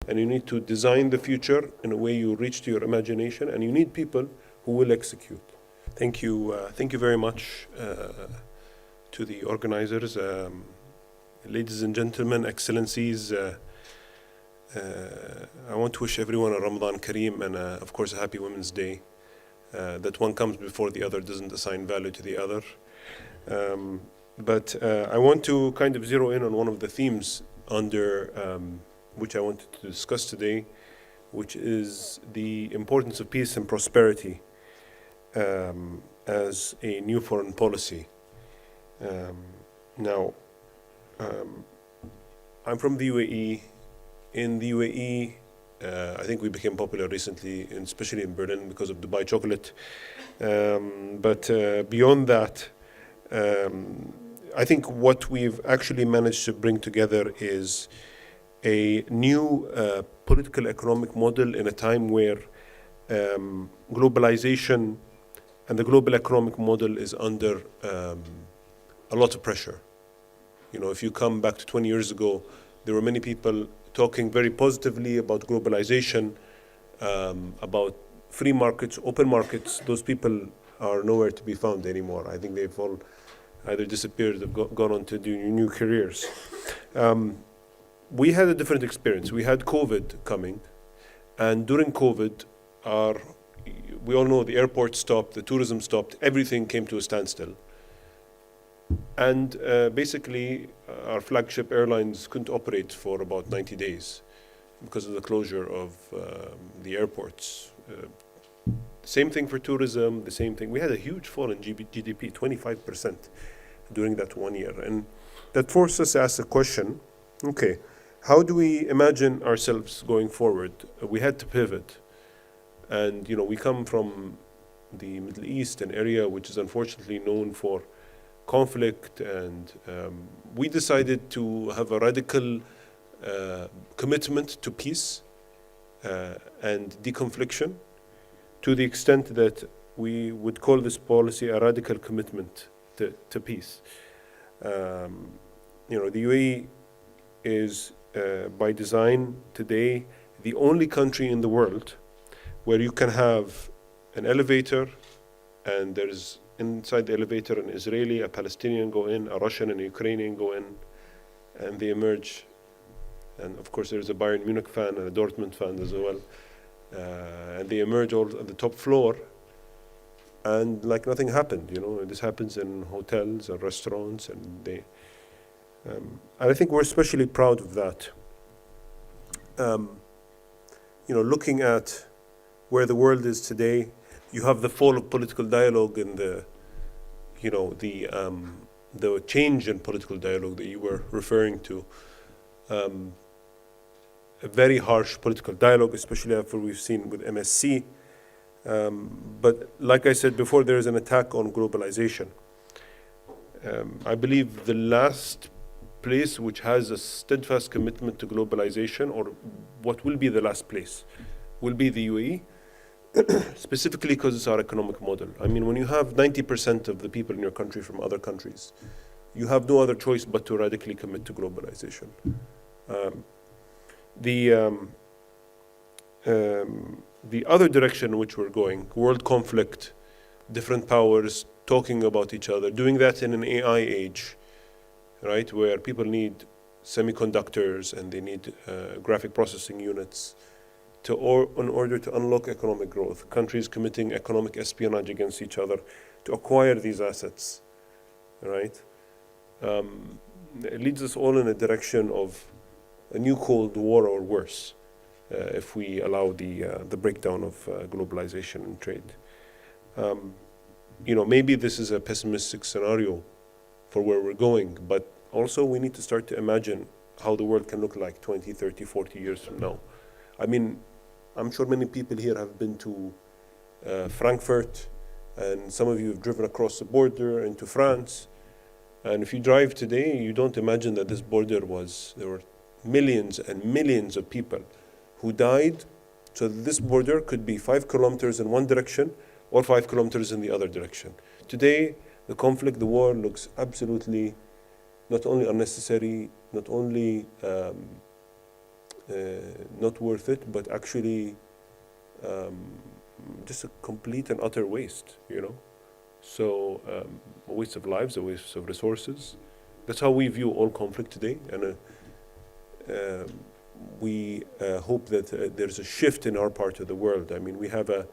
and you need to design the future in a way you reach to your imagination, and you need people who will execute. Thank you very much to the organizers, ladies and gentlemen, excellencies. I want to wish everyone a Ramadan Kareem and of course a happy Women's Day. That one comes before the other doesn't assign value to the other. But I want to kind of zero in on one of the themes under which I wanted to discuss today, which is the importance of peace and prosperity as a new foreign policy. Now, I'm from the UAE. In the UAE, I think we became popular recently, and especially in Berlin, because of Dubai chocolate. But beyond that, I think what we've actually managed to bring together is a new political economic model in a time where globalization and the global economic model is under a lot of pressure. You know, if you come back to 20 years ago, there were many people talking very positively about globalization, about free markets, open markets. Those people are nowhere to be found anymore. I think they've all either disappeared or gone on to do new careers. We had a different experience. We had COVID coming, and during COVID, we all know the airport stopped, the tourism stopped, everything came to a standstill. And basically, our flagship airlines couldn't operate for about 90 days because of the closure of the airports. Same thing for tourism, the same thing. We had a huge fall in GDP, 25% during that 1 year. And that forced us to ask the question, okay, how do we imagine ourselves going forward? We had to pivot. And, you know, we come from the Middle East, an area which is unfortunately known for conflict, and we decided to have a radical commitment to peace and deconfliction, to the extent that we would call this policy a radical commitment to peace. You know, the UAE is by design today the only country in the world where you can have an elevator and there's inside the elevator an Israeli, a Palestinian go in, a Russian and a Ukrainian go in, and they emerge. And of course there's a Bayern Munich fan and a Dortmund fan as well. And they emerge all at the top floor, and like nothing happened. You know, this happens in hotels and restaurants, and I think we're especially proud of that. You know, looking at where the world is today, you have the fall of political dialogue and the change in political dialogue that you were referring to. A very harsh political dialogue, especially after we've seen with MSC. But like I said before, there is an attack on globalization. I believe the last place which has a steadfast commitment to globalization, or what will be the last place, will be the UAE. Specifically because it's our economic model. I mean, when you have 90% of the people in your country from other countries, you have no other choice but to radically commit to globalization. The other direction in which we're going, world conflict, different powers talking about each other, doing that in an AI age, right, where people need semiconductors and they need graphic processing units in order to unlock economic growth, countries committing economic espionage against each other to acquire these assets, right? It leads us all in a direction of a new Cold War or worse, if we allow the breakdown of globalization and trade. You know, maybe this is a pessimistic scenario for where we're going, but also we need to start to imagine how the world can look like 20, 30, 40 years from now. I mean, I'm sure many people here have been to Frankfurt, and some of you have driven across the border into France. And if you drive today, you don't imagine that this border there were millions and millions of people who died, so that this border could be 5 kilometers in one direction or 5 kilometers in the other direction. Today, the conflict, the war looks absolutely not only unnecessary, not only not worth it, but actually just a complete and utter waste, you know. So a waste of lives, a waste of resources. That's how we view all conflict today, and we hope that there's a shift in our part of the world. I mean, we have a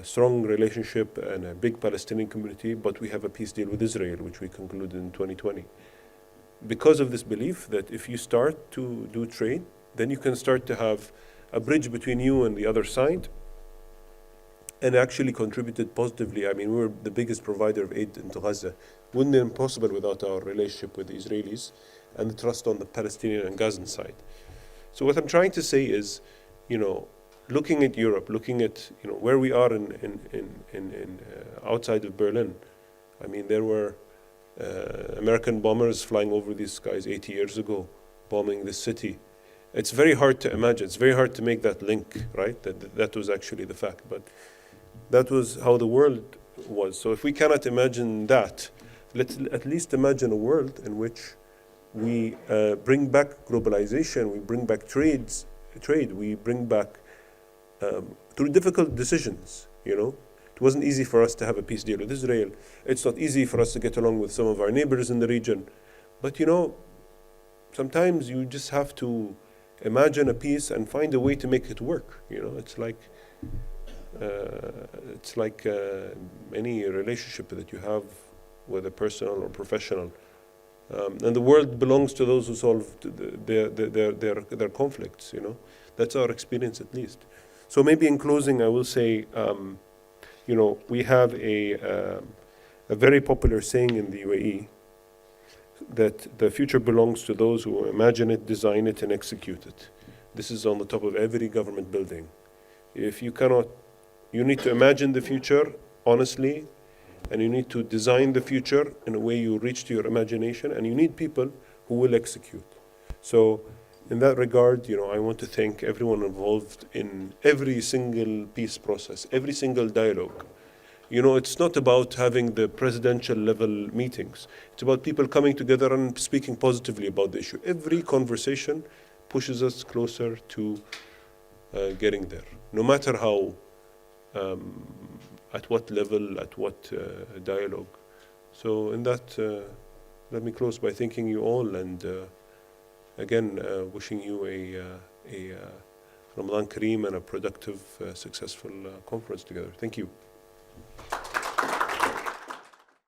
strong relationship and a big Palestinian community, but we have a peace deal with Israel, which we concluded in 2020. Because of this belief that if you start to do trade, then you can start to have a bridge between you and the other side, and actually contributed positively. I mean, we're the biggest provider of aid into Gaza. Wouldn't be impossible without our relationship with the Israelis and the trust on the Palestinian and Gazan side. So what I'm trying to say is, you know, looking at Europe, looking at, you know, where we are in outside of Berlin. I mean, there were American bombers flying over these skies 80 years ago, bombing this city. It's very hard to imagine. It's very hard to make that link, right? That was actually the fact. But that was how the world was. So if we cannot imagine that, let's at least imagine a world in which we bring back globalization, we bring back trade, we bring back through difficult decisions, you know. It wasn't easy for us to have a peace deal with Israel. It's not easy for us to get along with some of our neighbors in the region. But, you know, sometimes you just have to imagine a peace and find a way to make it work. You know, it's like any relationship that you have, whether personal or professional. And the world belongs to those who solve their conflicts, you know. That's our experience, at least. So maybe in closing, I will say, you know, we have a very popular saying in the UAE that the future belongs to those who imagine it, design it, and execute it. This is on the top of every government building. If you cannot, you need to imagine the future honestly, and you need to design the future in a way you reach to your imagination, and you need people who will execute. So in that regard, you know, I want to thank everyone involved in every single peace process, every single dialogue. You know, it's not about having the presidential level meetings. It's about people coming together and speaking positively about the issue. Every conversation pushes us closer to getting there, no matter how, at what level, at what dialogue. So in that, let me close by thanking you all, and again, wishing you a Ramadan Kareem and a productive, successful conference together. Thank you.